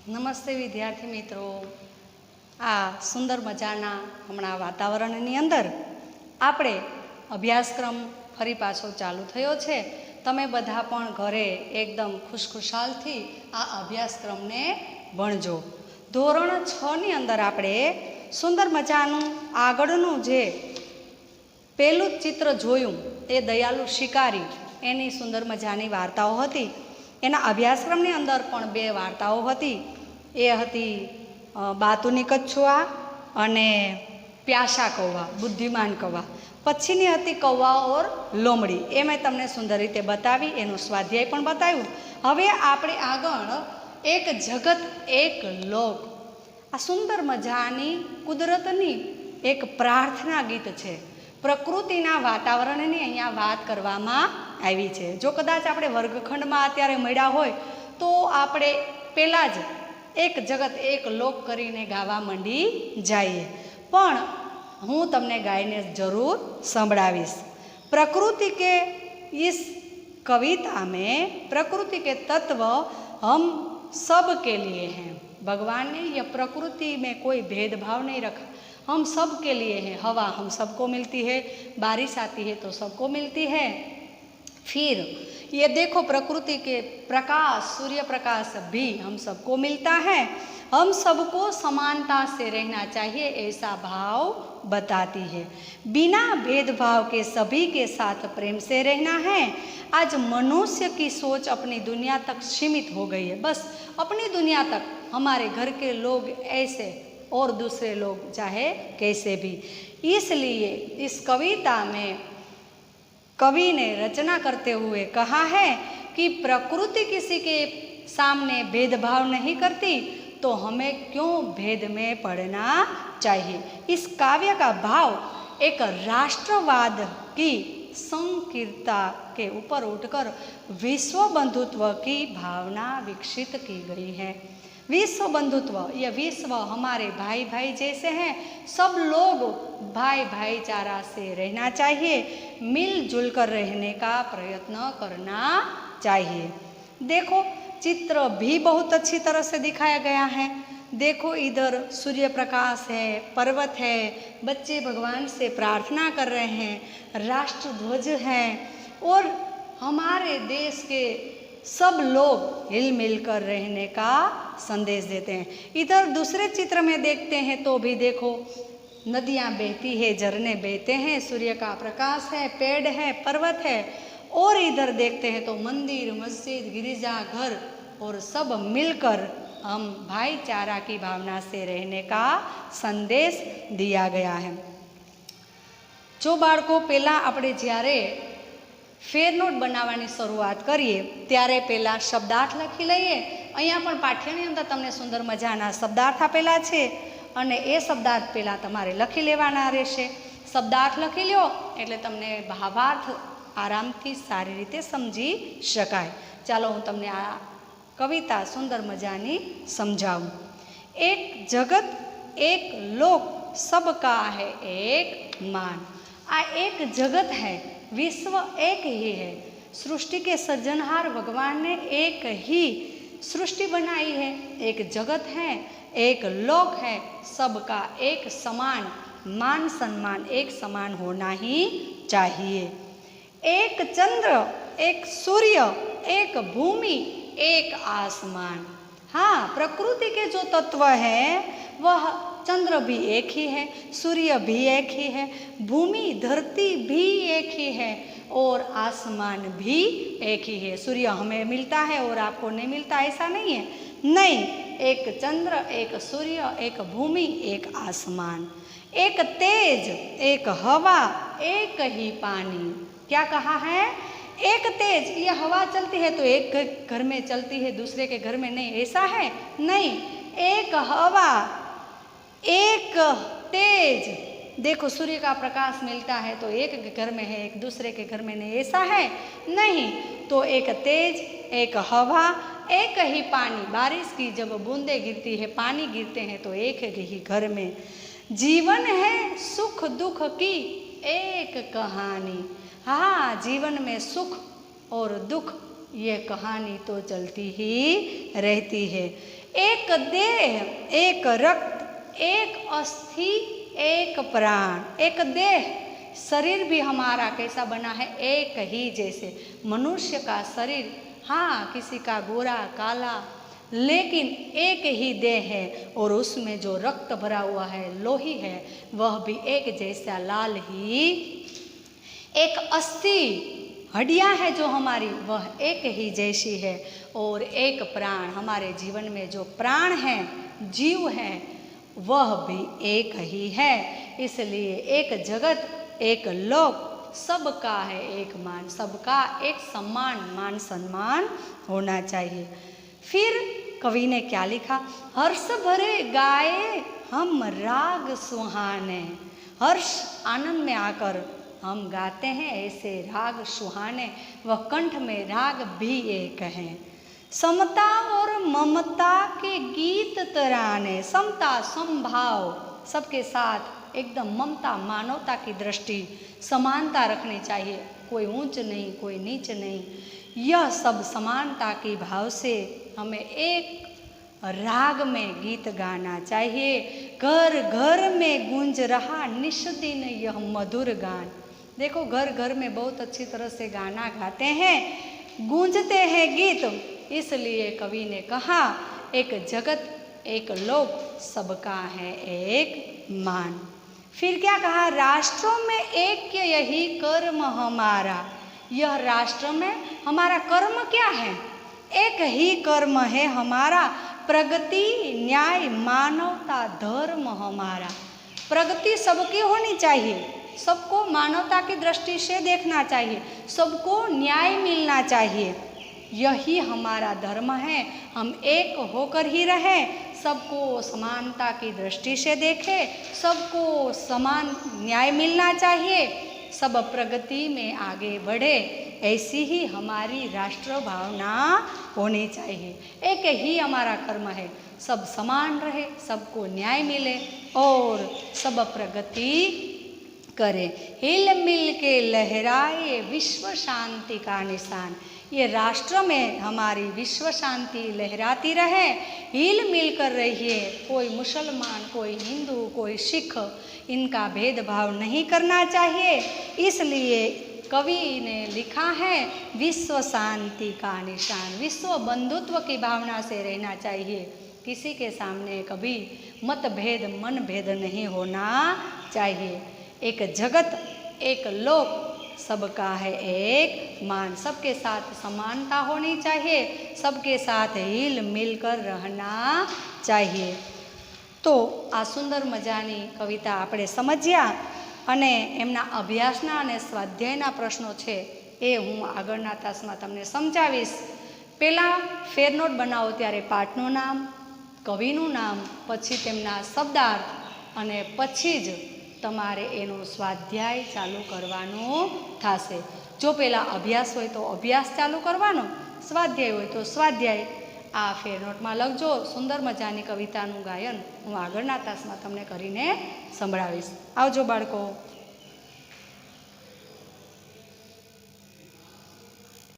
નમસ્તે વિદ્યાર્થી મિત્રો। આ સુંદર મજાના હમણાં વાતાવરણની અંદર આપણે અભ્યાસક્રમ ફરી પાછો ચાલુ થયો છે। તમે બધા પણ ઘરે એકદમ ખુશખુશાલથી આ અભ્યાસક્રમને ભણજો। ધોરણ 6ની અંદર આપણે સુંદર મજાનું આગળનું જે પહેલું ચિત્ર જોયું એ દયાલુ શિકારી એની સુંદર મજાની વાર્તાઓ હતી। એના અભ્યાસક્રમની અંદર પણ બે વાર્તાઓ હતી। એ હતી બાતુની કચ્છુઆ અને પ્યાસા કૌવા બુદ્ધિમાન કૌવા। પછીની હતી કૌવા ઓર લોમડી। એ મેં તમને સુંદર રીતે બતાવી, એનું સ્વાધ્યાય પણ બતાવ્યું। હવે આપણે આગળ એક જગત એક લોક, આ સુંદર મજાની કુદરતની એક પ્રાર્થના ગીત છે। પ્રકૃતિના વાતાવરણની અહીંયા વાત કરવામાં આવી છે। જો કદાચ આપણે વર્ગખંડમાં અત્યારે મળ્યા હોય તો આપણે પહેલાં જ એક જગત એક લોક કરીને ગાવા માંડી જઈએ, પણ હું તમને ગાઈને જરૂર સંભળાવીશ। प्रकृति के इस कविता में प्रकृति के तत्व हम सब के लिए हैं। भगवान ने यह प्रकृति में कोई भेदभाव नहीं रखा, हम सब के लिए हैं। हवा हम सबको मिलती है, बारिश आती है तो सबको मिलती है। फिर ये देखो प्रकृति के प्रकाश, सूर्य प्रकाश भी हम सबको मिलता है। हम सबको समानता से रहना चाहिए ऐसा भाव बताती है। बिना भेदभाव के सभी के साथ प्रेम से रहना है। आज मनुष्य की सोच अपनी दुनिया तक सीमित हो गई है। बस अपनी दुनिया तक, हमारे घर के लोग ऐसे और दूसरे लोग चाहे कैसे भी। इसलिए इस कविता में कवि ने रचना करते हुए कहा है कि प्रकृति किसी के सामने भेदभाव नहीं करती तो हमें क्यों भेद में पड़ना चाहिए। इस काव्य का भाव एक राष्ट्रवाद की संकीर्णता के ऊपर उठकर विश्व बंधुत्व की भावना विकसित की गई है। विश्व बंधुत्व, यह विश्व हमारे भाई भाई जैसे हैं, सब लोग भाई भाईचारा से रहना चाहिए, मिलजुल कर रहने का प्रयत्न करना चाहिए। देखो चित्र भी बहुत अच्छी तरह से दिखाया गया है। देखो इधर सूर्य प्रकाश है, पर्वत है, बच्चे भगवान से प्रार्थना कर रहे हैं, राष्ट्र ध्वज है और हमारे देश के सब लोग हिल मिल कर रहने का संदेश देते हैं। इधर दूसरे चित्र में देखते हैं तो भी देखो नदियाँ बहती है, झरने बहते हैं, सूर्य का प्रकाश है, पेड़ है, पर्वत है। और इधर देखते हैं तो मंदिर, मस्जिद, गिरजाघर और सब मिलकर हम भाईचारा की भावना से रहने का संदेश दिया गया है। जो बाळको पहला આપણે જ્યારે फेर नोट बनावવાની શરૂઆત કરીએ ત્યારે પહેલાં શબ્દાર્થ લખી લઈએ। અહીંયા પણ પાઠ્યની અંદર તમને સુંદર મજાના શબ્દાર્થ આપેલા છે અને એ શબ્દાર્થ પહેલાં તમારે લખી લેવાના રહેશે। શબ્દાર્થ લખી લ્યો એટલે તમને ભાવાર્થ આરામથી સારી રીતે સમજી શકાય। ચાલો હું તમને આ કવિતા સુંદર મજાની સમજાવું। એક જગત એક લોક सबका है एक मान। आ एक जगत है, विश्व एक ही है। सृष्टि के सृजनहार भगवान ने एक ही सृष्टि बनाई है। एक जगत है, एक लोक है, सबका एक समान मान सम्मान एक समान होना ही चाहिए। एक चंद्र, एक सूर्य, एक भूमि, एक आसमान। हाँ, प्रकृति के जो तत्व हैं वह चंद्र भी एक ही है, सूर्य भी एक ही है, भूमि धरती भी एक ही है और आसमान भी एक ही है। सूर्य हमें मिलता है और आपको नहीं मिलता ऐसा नहीं है, नहीं। एक चंद्र, एक सूर्य, एक भूमि, एक आसमान, एक तेज, एक हवा, एक ही पानी। क्या कहा है? एक तेज, ये हवा चलती है तो एक घर में चलती है, दूसरे के घर में नहीं, ऐसा है नहीं। एक हवा, एक तेज। देखो सूर्य का प्रकाश मिलता है तो एक के घर में है, एक दूसरे के घर में नहीं, ऐसा है नहीं। तो एक तेज, एक हवा, एक ही पानी। बारिश की जब बूंदें गिरती है, पानी गिरते हैं तो एक ही घर में। जीवन है सुख दुख की एक कहानी। हाँ, जीवन में सुख और दुख ये कहानी तो चलती ही रहती है। एक देह एक रक्त एक अस्थि एक प्राण। एक देह, शरीर भी हमारा कैसा बना है? एक ही जैसे। मनुष्य का शरीर, हाँ किसी का गोरा काला, लेकिन एक ही देह है और उसमें जो रक्त भरा हुआ है, लोही है, वह भी एक जैसा लाल ही। एक अस्थि, हड्डियां है जो हमारी, वह एक ही जैसी है। और एक प्राण, हमारे जीवन में जो प्राण है, जीव है, वह भी एक ही है। इसलिए एक जगत एक लोक, सबका है एक मान, सबका एक सम्मान, मान सम्मान होना चाहिए। फिर कवि ने क्या लिखा? हर्ष भरे गाए हम राग सुहाने। हर्ष आनंद में आकर हम गाते हैं ऐसे राग सुहाने, वह कंठ में राग भी एक हैं। समता और ममता के गीत तराने। समता, समभाव, सबके साथ एकदम ममता, मानवता की दृष्टि, समानता रखनी चाहिए। कोई ऊंच नहीं, कोई नीच नहीं, यह सब समानता की भाव से हमें एक राग में गीत गाना चाहिए। घर घर में गूंज रहा निष्दिन यह मधुर गान। देखो, घर घर में बहुत अच्छी तरह से गाना गाते हैं, गूंजते हैं गीत। इसलिए कवि ने कहा, एक जगत एक लोक, सबका है एक मान। फिर क्या कहा? राष्ट्रों में ऐक्य यही कर्म हमारा। यह राष्ट्र में हमारा कर्म क्या है? एक ही कर्म है हमारा, प्रगति न्याय मानवता धर्म हमारा। प्रगति सबकी होनी चाहिए, सबको मानवता की दृष्टि से देखना चाहिए, सबको न्याय मिलना चाहिए, यही हमारा धर्म है। हम एक होकर ही रहें, सबको समानता की दृष्टि से देखें, सबको समान न्याय मिलना चाहिए, सब प्रगति में आगे बढ़े, ऐसी ही हमारी राष्ट्र भावना होनी चाहिए। एक ही हमारा कर्म है, सब समान रहे, सबको न्याय मिले और सब प्रगति करे। हिल मिल के लहराए विश्व शांति का निशान। ये राष्ट्र में हमारी विश्व शांति लहराती रहे, हिल मिल कर रहिए। कोई मुसलमान, कोई हिंदू, कोई सिख, इनका भेदभाव नहीं करना चाहिए। इसलिए कवि ने लिखा है, विश्व शांति का निशान। विश्व बंधुत्व की भावना से रहना चाहिए, किसी के सामने कभी मतभेद मनभेद नहीं होना चाहिए। एक जगत एक लोक, सबका है एक मान। सबके साथ समानता होनी चाहिए, सबके साथ हिल मिल कर रहना चाहिए। तो आ सुंदर मजानी कविता આપણે સમજ્યા અને એમના અભ્યાસના અને સ્વાધ્યાયના પ્રશ્નો છે એ હું આગળના તાસમાં તમને સમજાવીશ। પહેલાં ફેરનોટ બનાવો ત્યારે પાઠનું નામ, કવિનું નામ, પછી તેમના શબ્દાર્થ અને પછી જ તમારે એનો સ્વાધ્યાય ચાલુ કરવાનો થશે। જો પહેલાં અભ્યાસ હોય તો અભ્યાસ ચાલુ કરવાનો, સ્વાધ્યાય હોય તો સ્વાધ્યાય। આ ફેરનોટમાં લખજો। સુંદર મજાની કવિતાનું ગાયન હું આગળના તાસમાં તમને કરીને સંભળાવીશ। આવજો બાળકો।